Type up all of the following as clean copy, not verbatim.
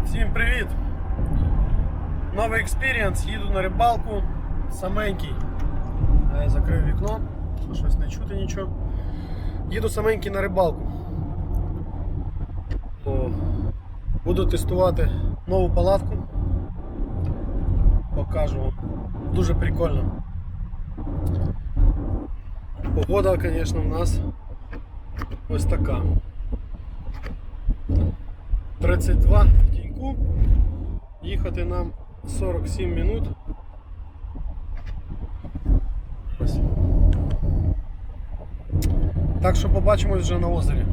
Всім привіт! Новий експірієнс, їду на рибалку, саменький. Я закрив вікно, щось не чути нічого. Їду саменький на рибалку. Буду тестувати нову палатку. Покажу вам. Дуже прикольно. Погода, звісно, у нас ось така. 32 в тіньку. Їхати нам 47 минут. Ось. Так що побачимось вже на озері.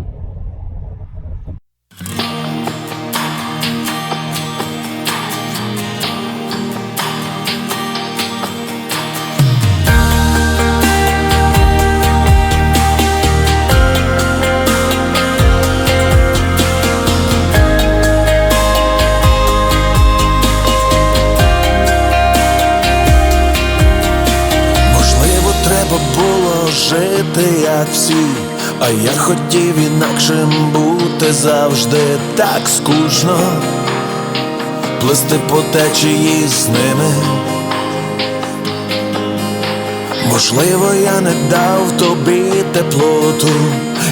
Жити як всі, а я хотів інакшим бути завжди. Так скучно плисти по течії з ними. Можливо, я не дав тобі теплоту,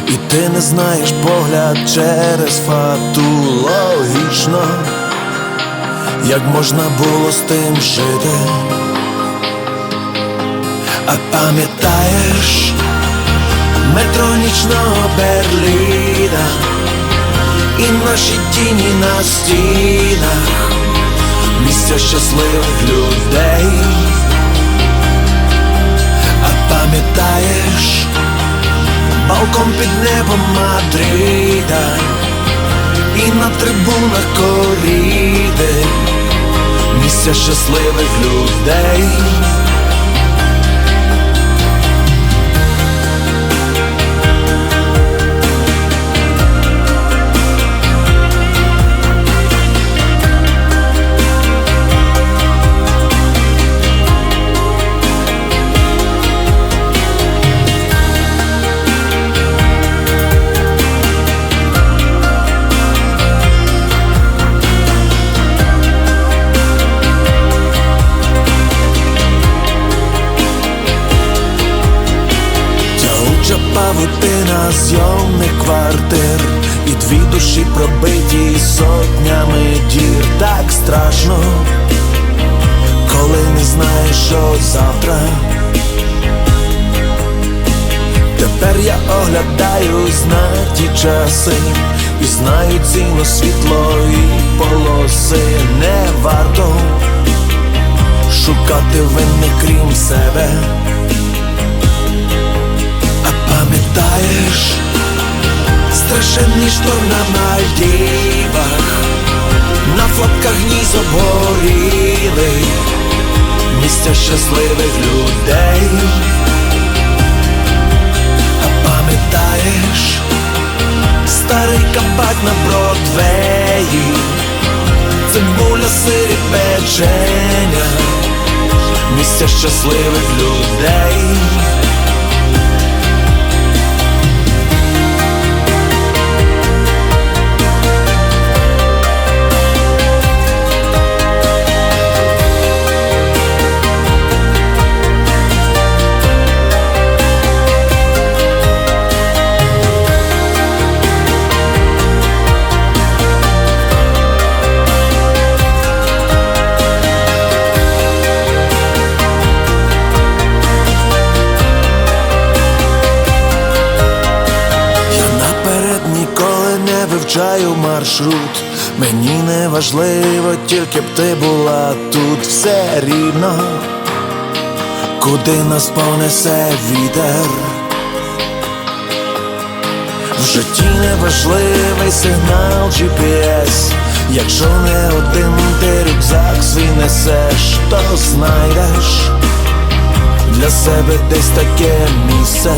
і ти не знаєш погляд через фату. Логічно, як можна було з тим жити. А пам'ятаєш метро нічного Берліна і наші тіні на стінах, місця щасливих людей. А пам'ятаєш балкон під небом Мадрида і на трибунах коріди, місця щасливих людей. Павутина зйомних квартир і дві душі пробиті сотнями дір. Так страшно, коли не знаєш, що завтра. Тепер я оглядаюсь на ті часи і знаю ціну світлої полоси. Не варто шукати винних крім себе. Пам'ятаєш страшенний шторм на Мальдівах, на фотках ніс обгоріли, місця щасливих людей. А пам'ятаєш старий кабак на Бродвеї, цибуля, сир і печеня, місця щасливих людей. Вивчаю маршрут, мені не важливо, тільки б ти була тут. Все рівно, куди нас понесе вітер. В житті не важливий сигнал GPS. Якщо не один ти рюкзак свій несеш, то знайдеш для себе десь таке місце.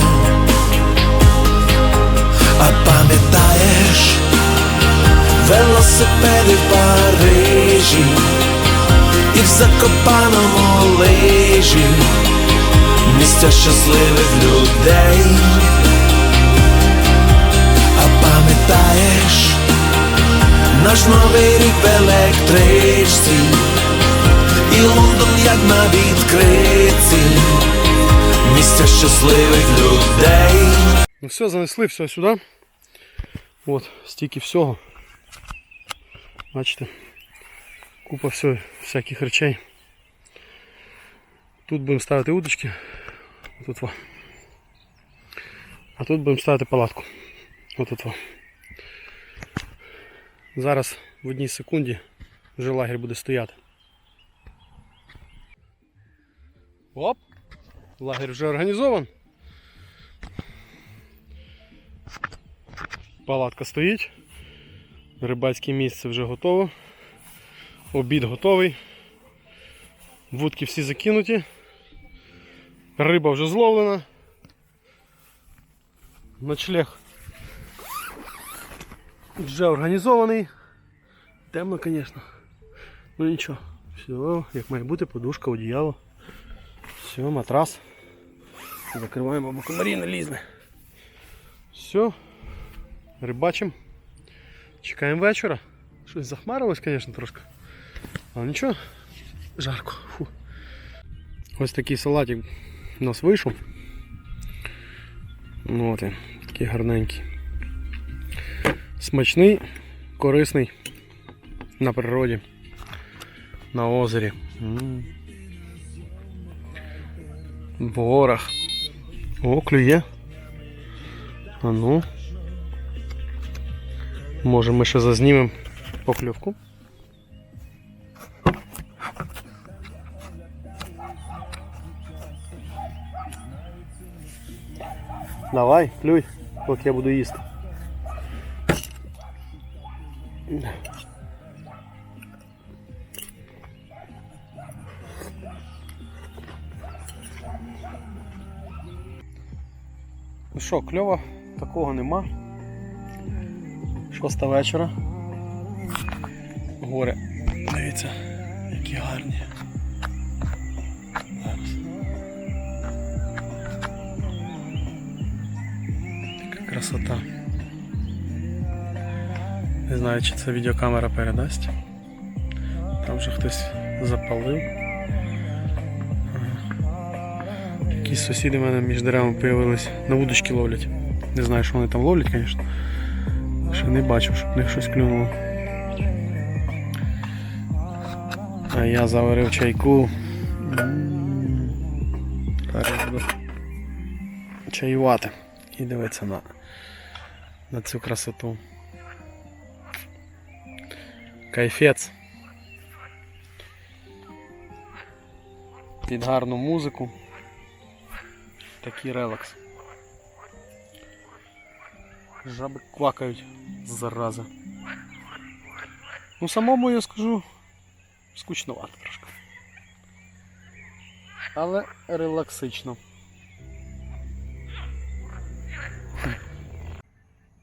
А пам'ятаєш велосипеди в Парижі і в Закопаному лижі, місця щасливих людей. А пам'ятаєш Наш новий рік в електричці, і Лондон як на відкритці, місця щасливих людей. Ну все, занесли все сюди. От, стільки всього. Бачите, купа всяких речей. Тут будемо ставити удочки. Тут во. А тут будемо ставити палатку. Отут во. Зараз в одній секунді вже лагерь буде стояти. Оп! Лагерь вже організован. Палатка стоїть. Рибацьке місце вже готово. Обід готовий. Вудки всі закинуті. Риба вже зловлена. Ночлег вже організований. Темно, звісно. Ну нічого. Все, як має бути, подушка, одіяло. Все, матрас. Закриваємо, бо комарі не лізне. Все. Рибачимо. Чекаємо вечора. Щось захмарилось, звісно, трошки. Але нічого. Жарко. Фу. Ось такий салатик у нас вийшов. Ну, от він, такий гарненький. Смачний, корисний. На природі. На озері. В горах. О, клює. А ну. Може ми ще зазнімемо покльовку. Давай, клюй, поки я буду їсти. Ну що, кльова такого нема. 6 вечора. Гори, дивіться, які гарні. Зараз. Така красота. Не знаю, чи це відеокамера передасть. Там вже хтось запалив. Якісь сусіди в мене між деревами з'явились, на вудочки ловлять. Не знаю, що вони там ловлять, звісно. Ще не бачив, щоб в них щось клюнуло. А я заварив чайку. Зараз буду чаювати і дивитися на цю красоту. Кайфець. Під гарну музику. Такий релакс. Жаби квакають, зараза. Ну самому я скажу, скучновато трошки. Але релаксично.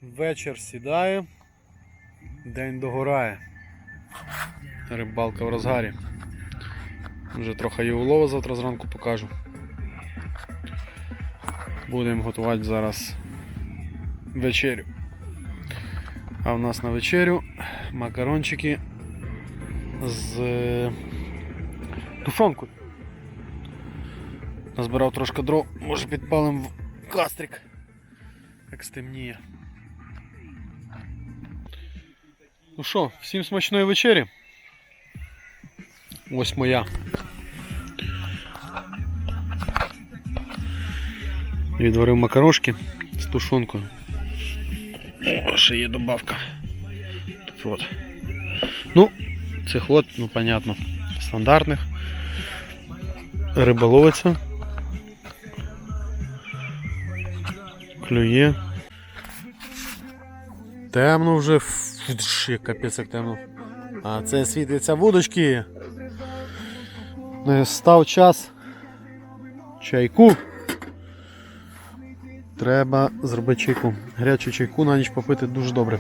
Вечір сідає, день догорає. Рибалка в розгарі. Вже трохи є улова, завтра зранку покажу. Будемо готувати зараз вечерю. А в нас на вечерю макарончики з тушонкою. Назбирав трошки дров, може підпалимо в кастрик, як стемніє. Ну що, всім смачної вечері. Ось моя. Відварив макарошки з тушонкою. О, ще є добавка. Тут от. Ну, цих от, ну понятно, стандартних. Риболовиця. Клює. Темно вже. Як капець як темно. А це світиться вудочки. Став час чайку. Треба зробити чайку. Гарячу чайку на ніч попити дуже добре.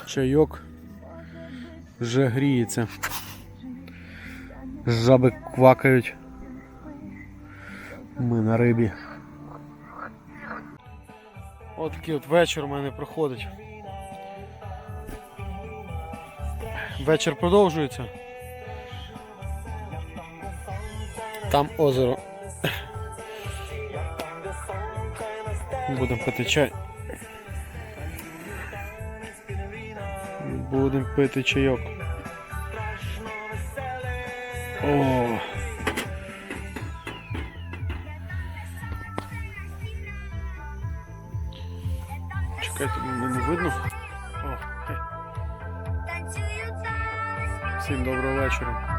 Чайок вже гріється. Жаби квакають. Ми на рибі. Ось такий от вечір у мене проходить. Вечір продовжується. Там озеро. Будемо пити чай. Будемо пити чайок. О! Чекайте, мене не видно. О, хе. Всім доброго вечора.